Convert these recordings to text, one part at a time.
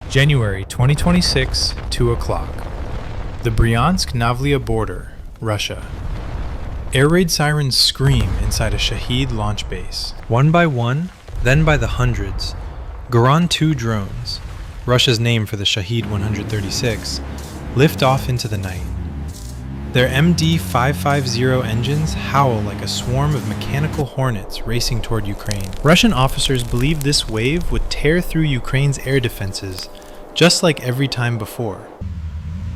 January 2026, 2 o'clock. The Bryansk-Navlia border, Russia. Air raid sirens scream inside a Shahed launch base. One by one, then by the hundreds, Goran 2 drones, Russia's name for the Shahed 136, lift off into the night. Their MD-550 engines howl like a swarm of mechanical hornets racing toward Ukraine. Russian officers believed this wave would tear through Ukraine's air defenses, just like every time before.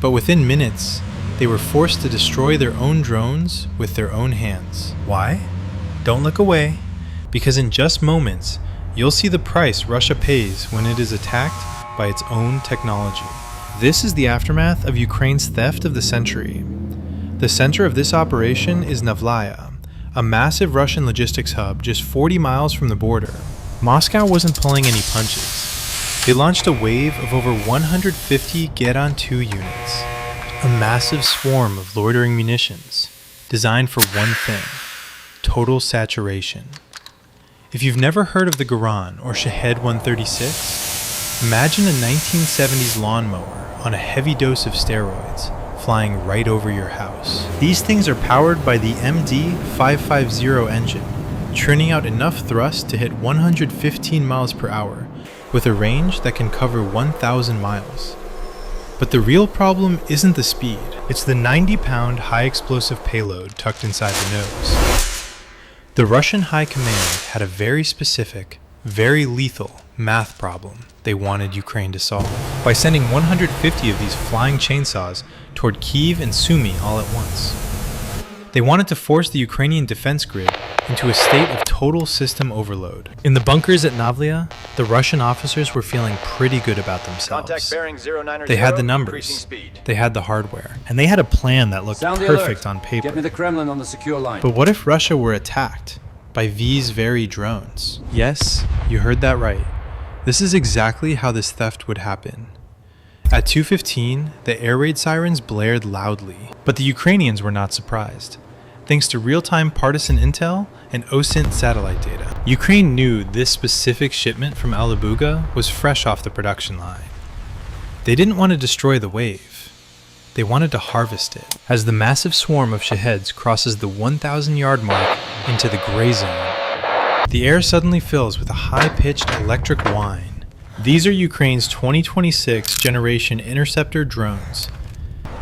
But within minutes, they were forced to destroy their own drones with their own hands. Why? Don't look away, because in just moments, you'll see the price Russia pays when it is attacked by its own technology. This is the aftermath of Ukraine's theft of the century. The center of this operation is Navlaya, a massive Russian logistics hub just 40 miles from the border. Moscow wasn't pulling any punches. They launched a wave of over 150 Geran 2 units, a massive swarm of loitering munitions, designed for one thing: total saturation. If you've never heard of the Goran or Shahed 136, imagine a 1970s lawnmower on a heavy dose of steroids, flying right over your house. These things are powered by the MD-550 engine, churning out enough thrust to hit 115 miles per hour, with a range that can cover 1,000 miles. But the real problem isn't the speed, it's the 90-pound high-explosive payload tucked inside the nose. The Russian High Command had a very specific, very lethal math problem they wanted Ukraine to solve by sending 150 of these flying chainsaws toward Kyiv and Sumy all at once. They wanted to force the Ukrainian defense grid into a state of total system overload. In the bunkers at Navlya, the Russian officers were feeling pretty good about themselves. Contact bearing 090, they had the numbers, they had the hardware, and they had a plan that looked perfect on paper. Get me the Kremlin on the secure line. But what if Russia were attacked by these very drones? Yes, you heard that right. This is exactly how this theft would happen. At 2:15, the air raid sirens blared loudly, but the Ukrainians were not surprised. Thanks to real-time partisan intel and OSINT satellite data, Ukraine knew this specific shipment from Alabuga was fresh off the production line. They didn't want to destroy the wave. They wanted to harvest it. As the massive swarm of Shaheds crosses the 1,000-yard mark into the gray zone, the air suddenly fills with a high-pitched electric whine. These are Ukraine's 2026 generation interceptor drones.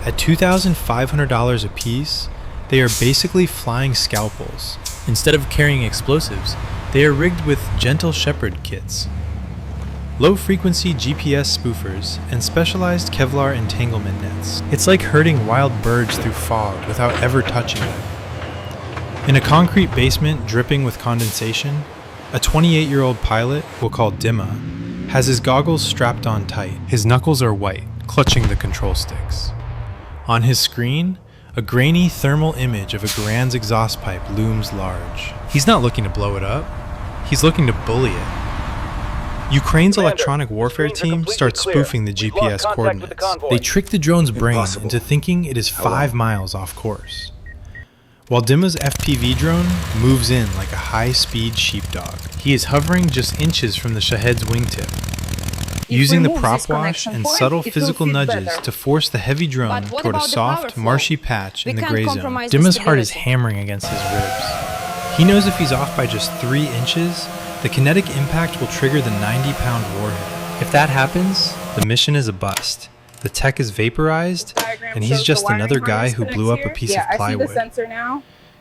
At $2,500 apiece, they are basically flying scalpels. Instead of carrying explosives, they are rigged with gentle shepherd kits, low-frequency GPS spoofers, and specialized Kevlar entanglement nets. It's like herding wild birds through fog without ever touching them. In a concrete basement dripping with condensation, a 28-year-old pilot, we'll call Dima, has his goggles strapped on tight. His knuckles are white, clutching the control sticks. On his screen, a grainy thermal image of a Garan's exhaust pipe looms large. He's not looking to blow it up, he's looking to bully it. Ukraine's electronic warfare team starts spoofing the GPS coordinates. They trick the drone's brain into thinking it is 5 miles off course, while Dima's FPV drone moves in like a high-speed sheepdog. He is hovering just inches from the Shahed's wingtip, using the prop wash and subtle physical nudges to force the heavy drone toward a soft, marshy patch in the gray zone. Dima's heart is hammering against his ribs. He knows if he's off by just 3 inches, the kinetic impact will trigger the 90-pound warhead. If that happens, the mission is a bust. The tech is vaporized, and he's just another guy who blew up a piece of plywood.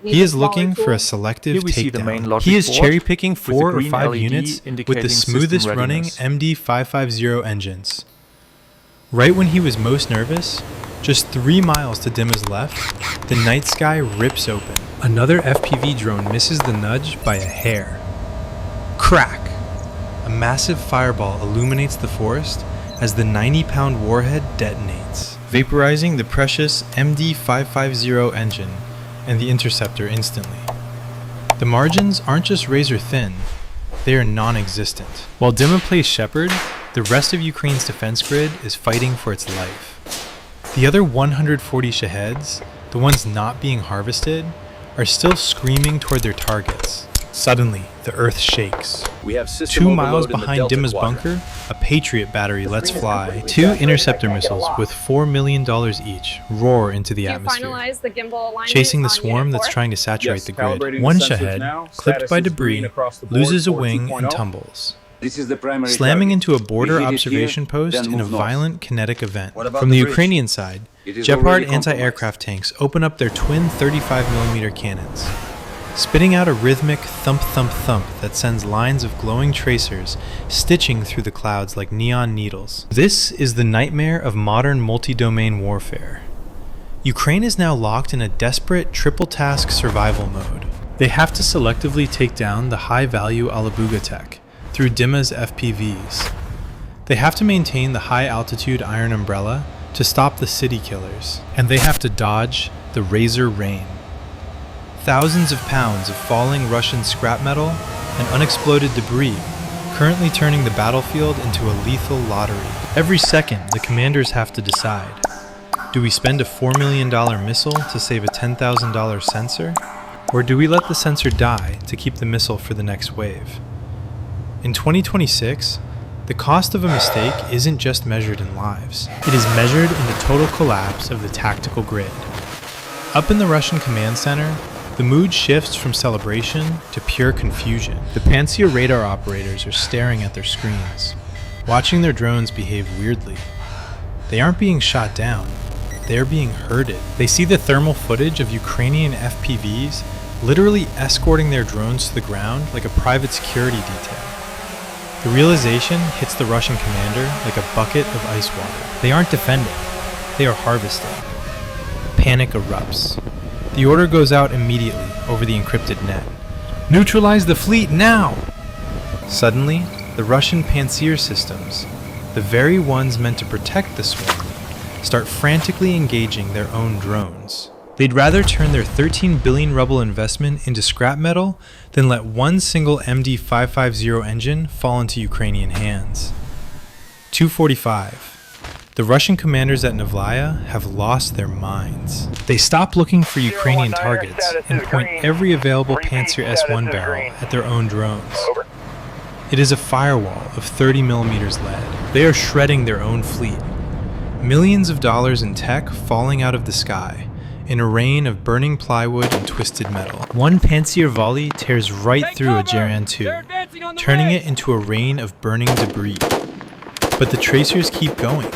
He is looking for a selective takedown. He is cherry-picking 4 or 5 units with the smoothest running MD-550 engines. Right when he was most nervous, just 3 miles to Dima's left, the night sky rips open. Another FPV drone misses the nudge by a hair. Crack! A massive fireball illuminates the forest as the 90-pound warhead detonates, vaporizing the precious MD-550 engine and the interceptor instantly. The margins aren't just razor thin, they are non-existent. While Dima plays shepherd, the rest of Ukraine's defense grid is fighting for its life. The other 140 Shaheds, the ones not being harvested, are still screaming toward their targets. Suddenly, the earth shakes. We have system 2 miles overload in the behind Delta Dimma's Quadrant. bunker, a Patriot battery lets fly. 2 interceptor missiles with $4 million each roar into the atmosphere, chasing the swarm that's trying to saturate the grid. Calibrating One the sensors Shahed, now. clipped by Status is green debris, across the board loses a for wing 2.0. and tumbles, This is the primary slamming target. into a border We hit it observation here, post then in a move north. violent kinetic event. What about From the the bridge? Ukrainian side, It is Shepard already anti-aircraft tanks open up their twin 35mm cannons, spitting out a rhythmic thump-thump-thump that sends lines of glowing tracers stitching through the clouds like neon needles. This is the nightmare of modern multi-domain warfare. Ukraine is now locked in a desperate triple-task survival mode. They have to selectively take down the high-value Alabuga tech through Dimma's FPVs. They have to maintain the high-altitude Iron Umbrella to stop the city killers, and they have to dodge the Razor Rain. Thousands of pounds of falling Russian scrap metal and unexploded debris currently turning the battlefield into a lethal lottery. Every second, the commanders have to decide. Do we spend a $4 million missile to save a $10,000 sensor? Or do we let the sensor die to keep the missile for the next wave? In 2026, the cost of a mistake isn't just measured in lives. It is measured in the total collapse of the tactical grid. Up in the Russian command center, the mood shifts from celebration to pure confusion. The Pantsir radar operators are staring at their screens, watching their drones behave weirdly. They aren't being shot down, they're being herded. They see the thermal footage of Ukrainian FPVs literally escorting their drones to the ground like a private security detail. The realization hits the Russian commander like a bucket of ice water. They aren't defending, they are harvesting. Panic erupts. The order goes out immediately over the encrypted net. Neutralize the fleet now! Suddenly, the Russian Pantsir systems, the very ones meant to protect the swarm, start frantically engaging their own drones. They'd rather turn their 13 billion ruble investment into scrap metal than let one single MD-550 engine fall into Ukrainian hands. 2:45. The Russian commanders at Novaya have lost their minds. They stop looking for Ukrainian targets and point every available Pantsir S-1 barrel at their own drones. It is a firewall of 30mm lead. They are shredding their own fleet. Millions of dollars in tech falling out of the sky in a rain of burning plywood and twisted metal. One Pantsir volley tears right through a Geran 2, turning it into a rain of burning debris. But the tracers keep going,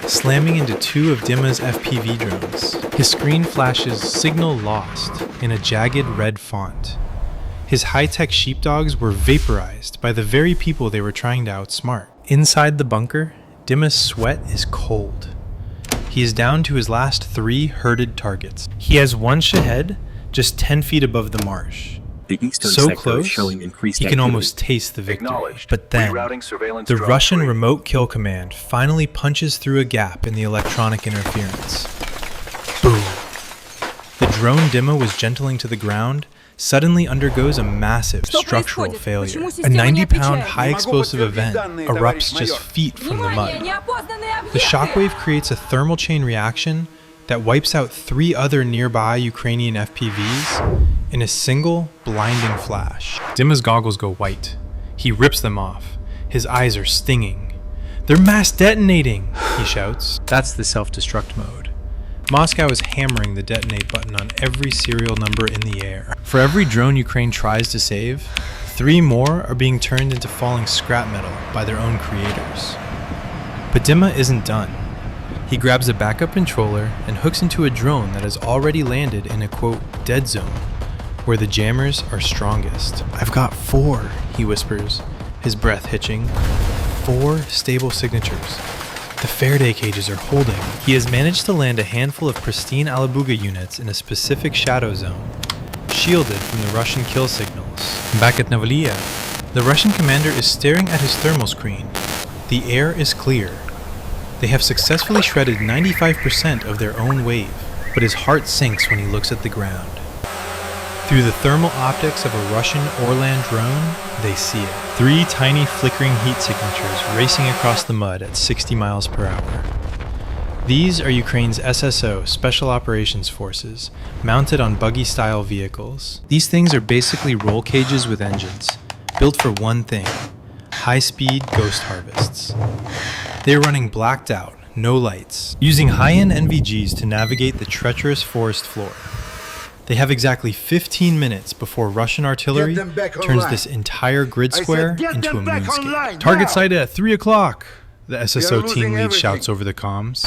slamming into 2 of Dimma's FPV drones. His screen flashes "Signal Lost" in a jagged red font. His high-tech sheepdogs were vaporized by the very people they were trying to outsmart. Inside the bunker, Dimma's sweat is cold. He is down to his last 3 herded targets. He has one Shahed just 10 feet above the marsh. So close, he can almost taste the victory. But then, the Russian remote kill command finally punches through a gap in the electronic interference. Boom! The drone Dimma was gentling to the ground suddenly undergoes a massive structural failure. A 90-pound high-explosive event erupts just feet from the mud. The shockwave creates a thermal chain reaction that wipes out 3 other nearby Ukrainian FPVs in a single, blinding flash. Dimma's goggles go white. He rips them off. His eyes are stinging. "They're mass detonating!" he shouts. That's the self-destruct mode. Moscow is hammering the detonate button on every serial number in the air. For every drone Ukraine tries to save, 3 more are being turned into falling scrap metal by their own creators. But Dimma isn't done. He grabs a backup controller and hooks into a drone that has already landed in a quote, dead zone, where the jammers are strongest. "I've got 4, he whispers, his breath hitching. 4 stable signatures. The Faraday cages are holding. He has managed to land a handful of pristine Alabuga units in a specific shadow zone, shielded from the Russian kill signals. Back at Novalia, the Russian commander is staring at his thermal screen. The air is clear. They have successfully shredded 95% of their own wave, but his heart sinks when he looks at the ground. Through the thermal optics of a Russian Orlan drone, they see it. 3 tiny flickering heat signatures racing across the mud at 60 miles per hour. These are Ukraine's SSO, Special Operations Forces, mounted on buggy-style vehicles. These things are basically roll cages with engines, built for one thing: high-speed ghost harvests. They are running blacked out, no lights, using high-end NVGs to navigate the treacherous forest floor. They have exactly 15 minutes before Russian artillery turns this entire grid square into a moonscape. Target sighted at 3 o'clock, the SSO team lead shouts over the comms.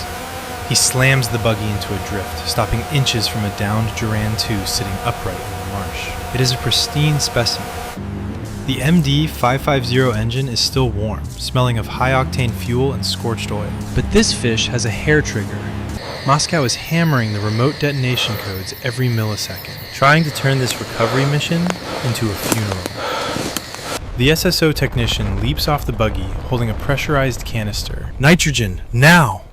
He slams the buggy into a drift, stopping inches from a downed Duran 2 sitting upright in the marsh. It is a pristine specimen. The MD-550 engine is still warm, smelling of high-octane fuel and scorched oil. But this fish has a hair trigger. Moscow is hammering the remote detonation codes every millisecond, trying to turn this recovery mission into a funeral. The SSO technician leaps off the buggy, holding a pressurized canister. Nitrogen, now!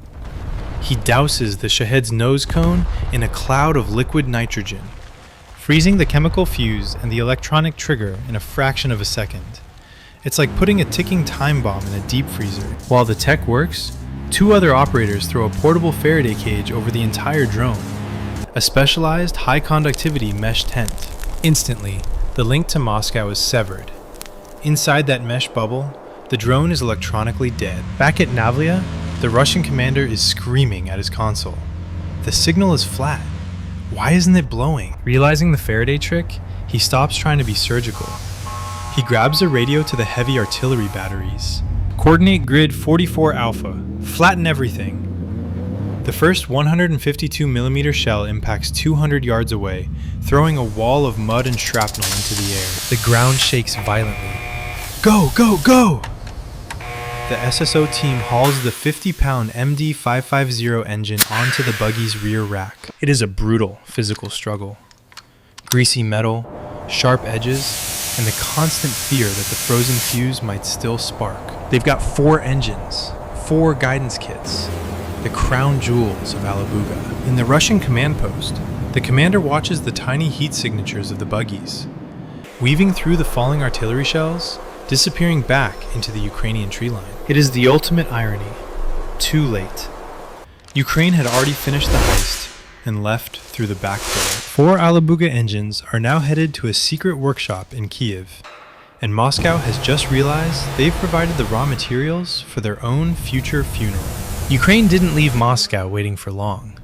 He douses the Shahed's nose cone in a cloud of liquid nitrogen, freezing the chemical fuse and the electronic trigger in a fraction of a second. It's like putting a ticking time bomb in a deep freezer. While the tech works, 2 other operators throw a portable Faraday cage over the entire drone, a specialized high-conductivity mesh tent. Instantly, the link to Moscow is severed. Inside that mesh bubble, the drone is electronically dead. Back at Navlia, the Russian commander is screaming at his console. The signal is flat. Why isn't it blowing? Realizing the Faraday trick, he stops trying to be surgical. He grabs a radio to the heavy artillery batteries. Coordinate grid 44 Alpha. Flatten everything. The first 152mm shell impacts 200 yards away, throwing a wall of mud and shrapnel into the air. The ground shakes violently. Go, go, go! The SSO team hauls the 50-pound MD-550 engine onto the buggy's rear rack. It is a brutal physical struggle. Greasy metal, sharp edges, and the constant fear that the frozen fuse might still spark. They've got 4 engines, 4 guidance kits, the crown jewels of Alabuga. In the Russian command post, the commander watches the tiny heat signatures of the buggies, weaving through the falling artillery shells, disappearing back into the Ukrainian tree line. It is the ultimate irony. Too late. Ukraine had already finished the heist and left through the back door. 4 Alabuga engines are now headed to a secret workshop in Kiev, and Moscow has just realized they've provided the raw materials for their own future funeral. Ukraine didn't leave Moscow waiting for long.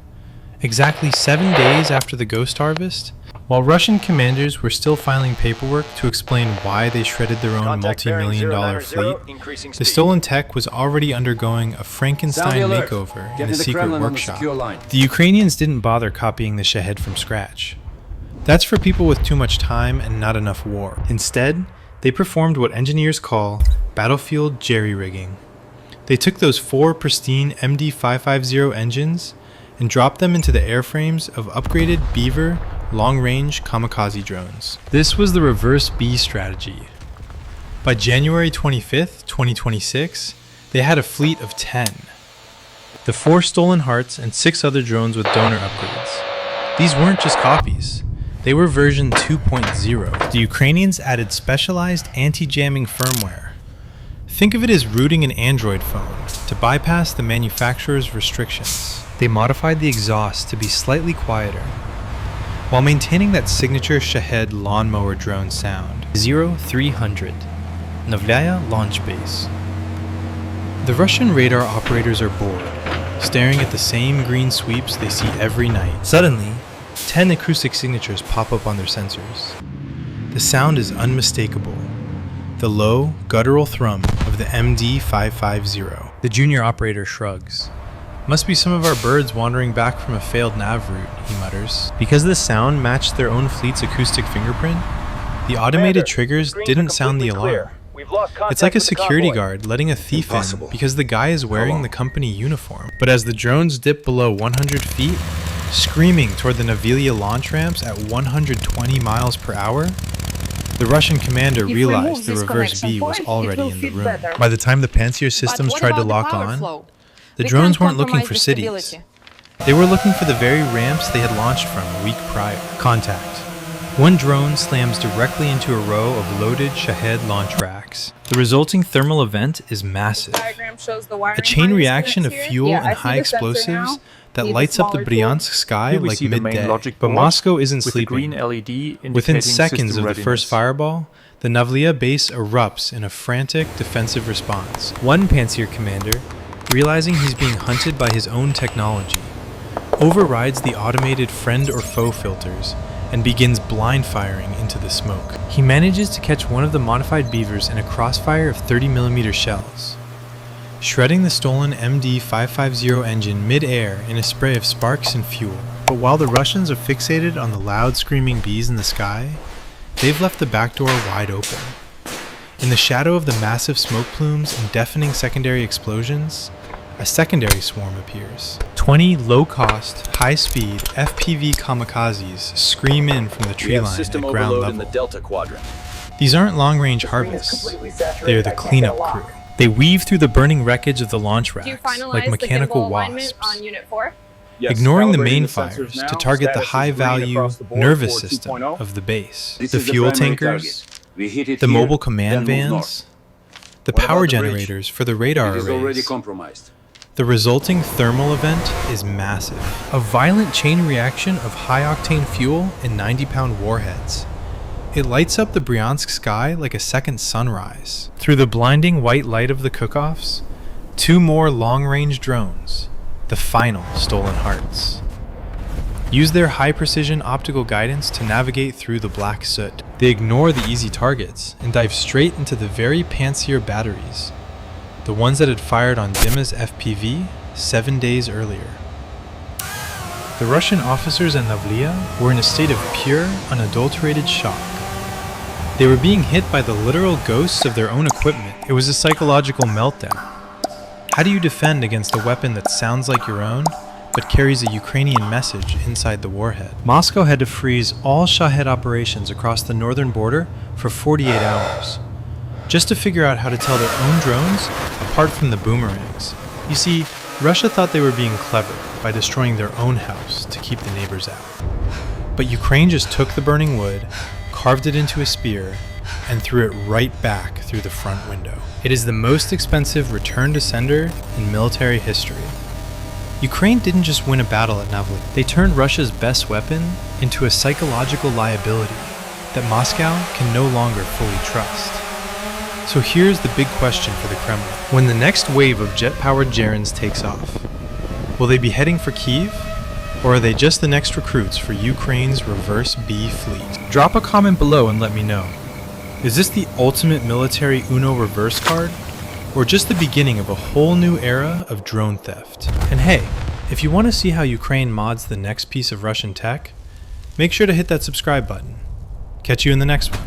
Exactly 7 days after the Ghost Harvest, while Russian commanders were still filing paperwork to explain why they shredded their own multi-million-dollar fleet, the stolen tech was already undergoing a Frankenstein makeover in a secret workshop. The Ukrainians didn't bother copying the Shahed from scratch. That's for people with too much time and not enough war. Instead, they performed what engineers call battlefield jerry-rigging. They took those 4 pristine MD-550 engines and dropped them into the airframes of upgraded Beaver long-range kamikaze drones. This was the reverse B strategy. By January 25th, 2026, they had a fleet of 10. The 4 stolen Hearts and 6 other drones with donor upgrades. These weren't just copies. They were version 2.0. The Ukrainians added specialized anti-jamming firmware. Think of it as rooting an Android phone to bypass the manufacturer's restrictions. They modified the exhaust to be slightly quieter, while maintaining that signature Shahed lawnmower drone sound. 0300, Novlaya Launch Base. The Russian radar operators are bored, staring at the same green sweeps they see every night. Suddenly, 10 acoustic signatures pop up on their sensors. The sound is unmistakable. The low, guttural thrum of the MD-550. The junior operator shrugs. Must be some of our birds wandering back from a failed nav route, he mutters. Because the sound matched their own fleet's acoustic fingerprint, the automated triggers didn't sound the alarm. It's like a security guard letting a thief in because the guy is wearing the company uniform. But as the drones dip below 100 feet, screaming toward the Navilia launch ramps at 120 miles per hour, the Russian commander realized the reverse B was already in the room. By the time the Pantsir systems tried to lock on, the drones weren't looking for cities. They were looking for the very ramps they had launched from a week prior. Contact. One drone slams directly into a row of loaded Shahed launch racks. The resulting thermal event is massive. A chain reaction of fuel and high explosives that lights up the Bryansk sky like midday. But Moscow isn't sleeping. Within seconds of the first fireball, the Navlia base erupts in a frantic defensive response. One Pantsir commander, realizing he's being hunted by his own technology, overrides the automated friend or foe filters and begins blind firing into the smoke. He manages to catch one of the modified beavers in a crossfire of 30mm shells, shredding the stolen MD-550 engine mid-air in a spray of sparks and fuel. But while the Russians are fixated on the loud screaming bees in the sky, they've left the back door wide open. In the shadow of the massive smoke plumes and deafening secondary explosions, a secondary swarm appears. 20 low-cost, high-speed FPV kamikazes scream in from the tree line at ground level. In the Delta Quadrant. These aren't long-range harvests. They are the cleanup crew. They weave through the burning wreckage of the launch racks like mechanical wasps, ignoring the main fires to target the high-value nervous system of the base. The fuel tankers, the mobile command vans, the power generators for the radar arrays. The resulting thermal event is massive. A violent chain reaction of high-octane fuel and 90-pound warheads. It lights up the Bryansk sky like a second sunrise. Through the blinding white light of the cook-offs, 2 more long-range drones, the final stolen hearts, use their high-precision optical guidance to navigate through the black soot. They ignore the easy targets and dive straight into the very Pantsir batteries, the ones that had fired on Dima's FPV 7 days earlier. The Russian officers at Navlia were in a state of pure, unadulterated shock. They were being hit by the literal ghosts of their own equipment. It was a psychological meltdown. How do you defend against a weapon that sounds like your own, but carries a Ukrainian message inside the warhead? Moscow had to freeze all Shahed operations across the northern border for 48 hours, just to figure out how to tell their own drones apart from the boomerangs. You see, Russia thought they were being clever by destroying their own house to keep the neighbors out. But Ukraine just took the burning wood, carved it into a spear, and threw it right back through the front window. It is the most expensive return to sender in military history. Ukraine didn't just win a battle at Navlia. They turned Russia's best weapon into a psychological liability that Moscow can no longer fully trust. So here's the big question for the Kremlin. When the next wave of jet-powered gerunds takes off, will they be heading for Kyiv? Or are they just the next recruits for Ukraine's reverse B fleet? Drop a comment below and let me know. Is this the ultimate military Uno reverse card? Or just the beginning of a whole new era of drone theft? And hey, if you want to see how Ukraine mods the next piece of Russian tech, make sure to hit that subscribe button. Catch you in the next one.